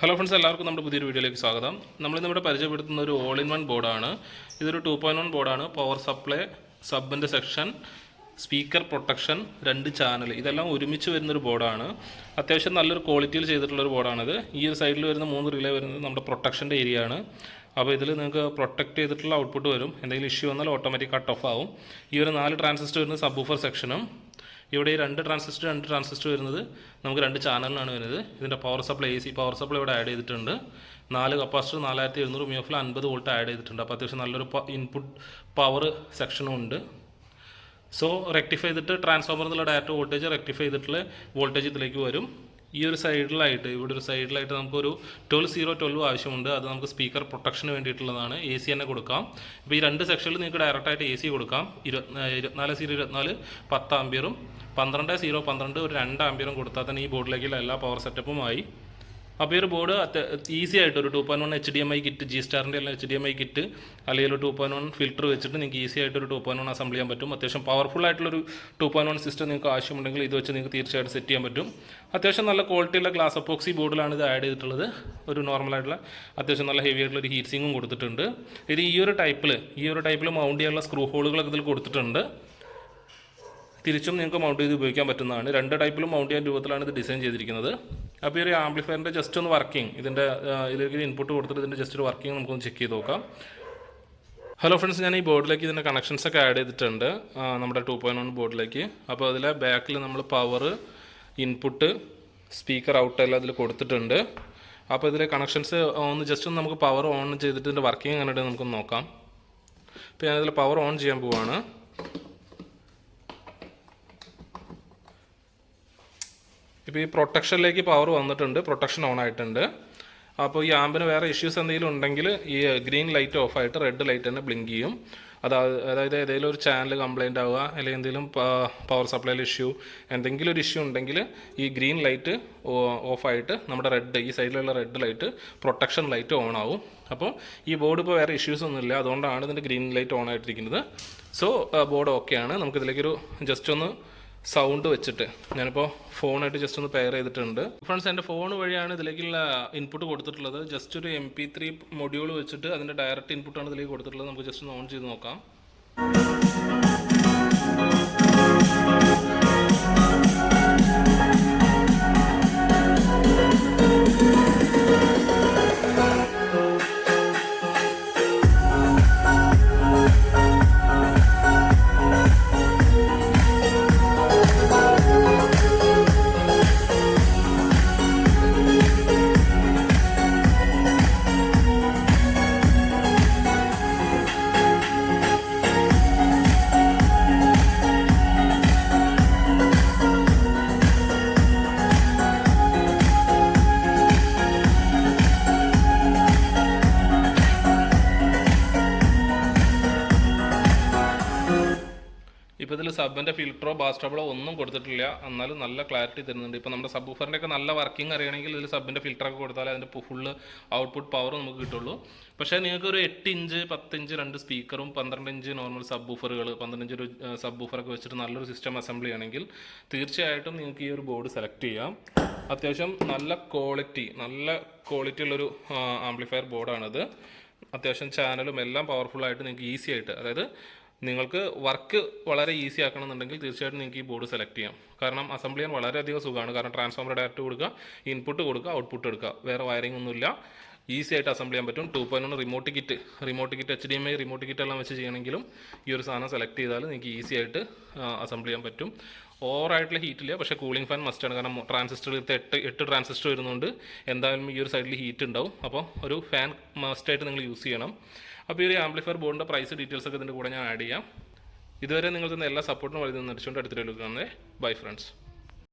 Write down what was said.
Hello friends, എല്ലാവർക്കും നമ്മുടെ പുതിയൊരു വീഡിയോയിലേക്ക് സ്വാഗതം. നമ്മളിന്നിവിടെ പരിചയപ്പെടുത്തുന്ന ഒരു ഓൾ ഇൻ വൺ ബോർഡാണ്. ഇതൊരു 2.1 ബോർഡാണ്. പവർ സപ്ലൈ, സബിൻ്റെ സെക്ഷൻ, സ്പീക്കർ പ്രൊട്ടക്ഷൻ, 2 ചാനൽ, ഇതെല്ലാം ഒരുമിച്ച് വരുന്നൊരു ബോർഡാണ്. അത്യാവശ്യം നല്ലൊരു ക്വാളിറ്റിയിൽ ചെയ്തിട്ടുള്ളൊരു ബോർഡാണിത്. ഈ ഒരു സൈഡിൽ വരുന്ന 3 റിലേ വരുന്നത് നമ്മുടെ പ്രൊട്ടക്ഷൻ്റെ ഏരിയ ആണ്. അപ്പോൾ ഇതിൽ നിങ്ങൾക്ക് പ്രൊട്ടക്റ്റ് ചെയ്തിട്ടുള്ള ഔട്ട്പുട്ട് വരും. എന്തെങ്കിലും ഇഷ്യൂ വന്നാൽ ഓട്ടോമാറ്റിക് കട്ട് ഓഫ് ആവും. ഈ ഒരു 4 ട്രാൻസിസ്റ്റർ വരുന്നത് സബ് വൂഫർ സെക്ഷനും, ഇവിടെ ഈ 2 ട്രാൻസിസ്റ്റർ വരുന്നത് നമുക്ക് 2 ചാനലിനാണ് വരുന്നത്. ഇതിൻ്റെ power supply AC power supply ഇവിടെ ആഡ് ചെയ്തിട്ടുണ്ട്. 4 കപ്പാസിറ്റർ 4700 മിയോഫിൽ 50 വോൾട്ട് ആഡ് ചെയ്തിട്ടുണ്ട്. അപ്പോൾ അത്യാവശ്യം നല്ലൊരു ഇൻപുട്ട് പവർ സെക്ഷനും ഉണ്ട്. സോ റെക്ടിഫൈ ചെയ്തിട്ട് ട്രാൻസ്ഫോമറിൽ നിന്നുള്ള ഡയറക്റ്റ് വോൾട്ടേജ് റെക്ടിഫൈ ചെയ്തിട്ടുള്ള വോൾട്ടേജ് ഇതിലേക്ക് വരും. ഈ ഒരു സൈഡിലായിട്ട് ഇവിടെ ഒരു സൈഡിലായിട്ട് നമുക്കൊരു 12 ആവശ്യമുണ്ട്. അത് നമുക്ക് സ്പീക്കർ പ്രൊട്ടക്ഷന് വേണ്ടിയിട്ടുള്ളതാണ്. AC തന്നെ കൊടുക്കാം. ഇപ്പോൾ ഈ 2 സെക്ഷനിൽ നിങ്ങൾക്ക് ഡയറക്റ്റായിട്ട് AC കൊടുക്കാം. 24/24 10 ആമ്പിയറും 12/12 ഒരു 2 ആമ്പിയറും കൊടുത്താൽ തന്നെ ഈ ബോർഡിലേക്കുള്ള എല്ലാ പവർ സെറ്റപ്പുമായി. അപ്പോൾ ഈ ഒരു ബോർഡ് ഈസി ആയിട്ട് ഒരു 2.1 HDMI കിറ്റ്, G സ്റ്റാറിൻ്റെ എല്ലാം HDMI കിറ്റ് അല്ലെങ്കിൽ ഒരു 2.1 ഫിൽറ്റർ വെച്ചിട്ട് നിങ്ങൾക്ക് ഈസി ആയിട്ട് ഒരു 2.1 അസംബിൾ ചെയ്യാൻ പറ്റും. അത്യാവശ്യം പവർഫുൾ ആയിട്ടുള്ളൊരു 2.1 സിസ്റ്റം നിങ്ങൾക്ക് ആവശ്യമുണ്ടെങ്കിൽ ഇത് വെച്ച് നിങ്ങൾക്ക് തീർച്ചയായിട്ടും സെറ്റ് ചെയ്യാൻ പറ്റും. അത്യാവശ്യം നല്ല ക്വാളിറ്റിയുള്ള ഗ്ലാസ് അപ്പോക്സി ബോർഡിലാണ് ഇത് ആഡ് ചെയ്തിട്ടുള്ളത്. ഒരു നോർമലായിട്ടുള്ള അത്യാവശ്യം നല്ല ഹെവി ആയിട്ടുള്ള ഒരു ഹീറ്റ് സിങ്ങും കൊടുത്തിട്ടുണ്ട്. ഇത് ഈ ഒരു ടൈപ്പിൽ മൗണ്ട് ചെയ്യാനുള്ള സ്ക്രൂ ഹോളുകളൊക്കെ ഇതിൽ കൊടുത്തിട്ടുണ്ട്. തിരിച്ചും നിങ്ങൾക്ക് മൗണ്ട് ചെയ്ത് ഉപയോഗിക്കാൻ പറ്റുന്നതാണ്. 2 ടൈപ്പിലും മൗണ്ട് ചെയ്യാൻ രൂപത്തിലാണ് ഇത് ഡിസൈൻ ചെയ്തിരിക്കുന്നത്. അപ്പോൾ ഈ ഒരു ആംപ്ലിഫയറിൻ്റെ ജസ്റ്റ് ഒന്ന് വർക്കിംഗ്, ഇതിലേക്ക് ഇൻപുട്ട് കൊടുത്തിട്ട് ഇതിൻ്റെ ജസ്റ്റ് ഒരു വർക്കിംഗ് നമുക്കൊന്ന് ചെക്ക് ചെയ്ത് നോക്കാം. ഹലോ ഫ്രണ്ട്സ്, ഞാൻ ഈ ബോർഡിലേക്ക് ഇതിൻ്റെ കണക്ഷൻസൊക്കെ ആഡ് ചെയ്തിട്ടുണ്ട് നമ്മുടെ 2.1 ബോർഡിലേക്ക്. അപ്പോൾ അതിലെ ബാക്കിൽ നമ്മൾ പവർ, ഇൻപുട്ട്, സ്പീക്കർ ഔട്ട് എല്ലാം അതിൽ കൊടുത്തിട്ടുണ്ട്. അപ്പോൾ ഇതിലെ കണക്ഷൻസ് ജസ്റ്റ് ഒന്ന് നമുക്ക് പവർ ഓൺ ചെയ്തിട്ട് ഇതിൻ്റെ വർക്കിംഗ് എങ്ങനെ നമുക്കൊന്ന് നോക്കാം. അപ്പോൾ ഞാനിതിൽ പവർ ഓൺ ചെയ്യാൻ പോവാണ്. ഇപ്പോൾ ഈ പ്രൊട്ടക്ഷനിലേക്ക് പവർ വന്നിട്ടുണ്ട്, പ്രൊട്ടക്ഷൻ ഓൺ ആയിട്ടുണ്ട്. അപ്പോൾ ഈ ആമ്പിന് വേറെ ഇഷ്യൂസ് എന്തെങ്കിലും ഉണ്ടെങ്കിൽ ഈ ഗ്രീൻ ലൈറ്റ് ഓഫ് ആയിട്ട് റെഡ് ലൈറ്റ് തന്നെ ബ്ലിങ്ക് ചെയ്യും. അതായത് ഏതെങ്കിലും ഒരു ചാനൽ കംപ്ലൈൻ്റ് ആവുക അല്ലെങ്കിൽ എന്തെങ്കിലും പവർ സപ്ലൈയിൽ ഇഷ്യൂ, എന്തെങ്കിലും ഒരു ഇഷ്യൂ ഉണ്ടെങ്കിൽ ഈ ഗ്രീൻ ലൈറ്റ് ഓഫായിട്ട് നമ്മുടെ ഈ സൈഡിലുള്ള red light protection light on ആവും. അപ്പോൾ ഈ ബോർഡ് ഇപ്പോൾ വേറെ ഇഷ്യൂസ് ഒന്നുമില്ല, അതുകൊണ്ടാണ് ഇതിൻ്റെ ഗ്രീൻ ലൈറ്റ് ഓൺ ആയിട്ടിരിക്കുന്നത്. സോ ബോർഡ് ഓക്കെയാണ്. നമുക്കിതിലേക്കൊരു ജസ്റ്റ് ഒന്ന് സൗണ്ട് വെച്ചിട്ട് ഞാനിപ്പോൾ ഫോണായിട്ട് ജസ്റ്റ് ഒന്ന് പെയർ ചെയ്തിട്ടുണ്ട്. ഫ്രണ്ട്സ്, എൻ്റെ ഫോൺ വഴിയാണ് ഇതിലേക്കുള്ള ഇൻപുട്ട് കൊടുത്തിട്ടുള്ളത്. ജസ്റ്റ് ഒരു MP3 മൊഡ്യൂൾ വെച്ചിട്ട് അതിൻ്റെ ഡയറക്റ്റ് ഇൻപുട്ടാണ് ഇതിലേക്ക് കൊടുത്തിട്ടുള്ളത്. നമുക്ക് ജസ്റ്റ് ഒന്ന് ഓൺ ചെയ്ത് നോക്കാം. ഇപ്പോൾ ഇതിൽ സബിൻ്റെ ഫിൽറ്ററോ ബാസ്റ്റബിളോ ഒന്നും കൊടുത്തിട്ടില്ല, എന്നാലും നല്ല ക്ലാരിറ്റി തരുന്നുണ്ട്. ഇപ്പോൾ നമ്മുടെ സബ് വൂഫറിൻ്റെ ഒക്കെ നല്ല വർക്കിംഗ് അറിയണമെങ്കിൽ ഇതിൽ സബിൻ്റെ ഫിൽറ്ററൊക്കെ കൊടുത്താൽ അതിൻ്റെ ഫുള്ള് ഔട്ട്പുട്ട് പവർ നമുക്ക് കിട്ടുള്ളൂ. പക്ഷേ നിങ്ങൾക്ക് ഒരു 8 ഇഞ്ച് 10 ഇഞ്ച് 2 സ്പീക്കറും 12 ഇഞ്ച് നോർമൽ സബ് വൂഫറുകൾ, 12 ഇഞ്ച് ഒരു സബ് വൂഫറൊക്കെ വെച്ചിട്ട് നല്ലൊരു സിസ്റ്റം അസംബിൾ ചെയ്യണമെങ്കിൽ തീർച്ചയായിട്ടും നിങ്ങൾക്ക് ഈ ഒരു ബോർഡ് സെലക്ട് ചെയ്യാം. അത്യാവശ്യം നല്ല ക്വാളിറ്റി ഉള്ളൊരു ആംപ്ലിഫയർ ബോർഡാണിത്. അത്യാവശ്യം ചാനലും എല്ലാം പവർഫുള്ളായിട്ട് നിങ്ങൾക്ക് ഈസി ആയിട്ട്, അതായത് നിങ്ങൾക്ക് വർക്ക് വളരെ ഈസി ആക്കണമെന്നുണ്ടെങ്കിൽ തീർച്ചയായിട്ടും നിങ്ങൾക്ക് ഈ ബോർഡ് സെലക്ട് ചെയ്യാം. കാരണം അസംബിൾ ചെയ്യാൻ വളരെയധികം സുഖമാണ്. കാരണം ട്രാൻസ്ഫോമർ ഡയറക്റ്റ് കൊടുക്കുക, ഇൻപുട്ട് കൊടുക്കുക, ഔട്ട്പുട്ട് എടുക്കുക, വേറെ വയറിംഗ് ഒന്നുമില്ല. ഈസി ആയിട്ട് അസംബിൾ ചെയ്യാൻ പറ്റും. 2.1 remote kit HDMI remote kit എല്ലാം വെച്ച് ചെയ്യണമെങ്കിലും ഈ ഒരു സാധനം സെലക്ട് ചെയ്താൽ നിങ്ങൾക്ക് ഈസി ആയിട്ട് അസംബിൾ ചെയ്യാൻ പറ്റും. ഓവറായിട്ടുള്ള ഹീറ്റില്ല, പക്ഷേ കൂളിംഗ് ഫാൻ മസ്റ്റാണ്. കാരണം ട്രാൻസിസ്റ്ററിലത്തെ 8 ട്രാൻസിസ്റ്റർ വരുന്നുണ്ട്. എന്തായാലും ഈ ഒരു സൈഡിൽ ഹീറ്റ് ഉണ്ടാവും. അപ്പോൾ ഒരു ഫാൻ മസ്റ്റായിട്ട് നിങ്ങൾ യൂസ് ചെയ്യണം. അപ്പോൾ ഈ ഒരു ആംപ്ലിഫയർ ബോർഡിൻ്റെ പ്രൈസ് ഡീറ്റെയിൽസ് ഒക്കെ ഇതിൻ്റെ കൂടെ ഞാൻ ആഡ് ചെയ്യാം. ഇതുവരെ നിങ്ങൾ തന്ന എല്ലാ സപ്പോർട്ടിനും വളരെ നന്ദിച്ചുകൊണ്ട് അടുത്തൊരു കാണുന്നത്. Bye friends.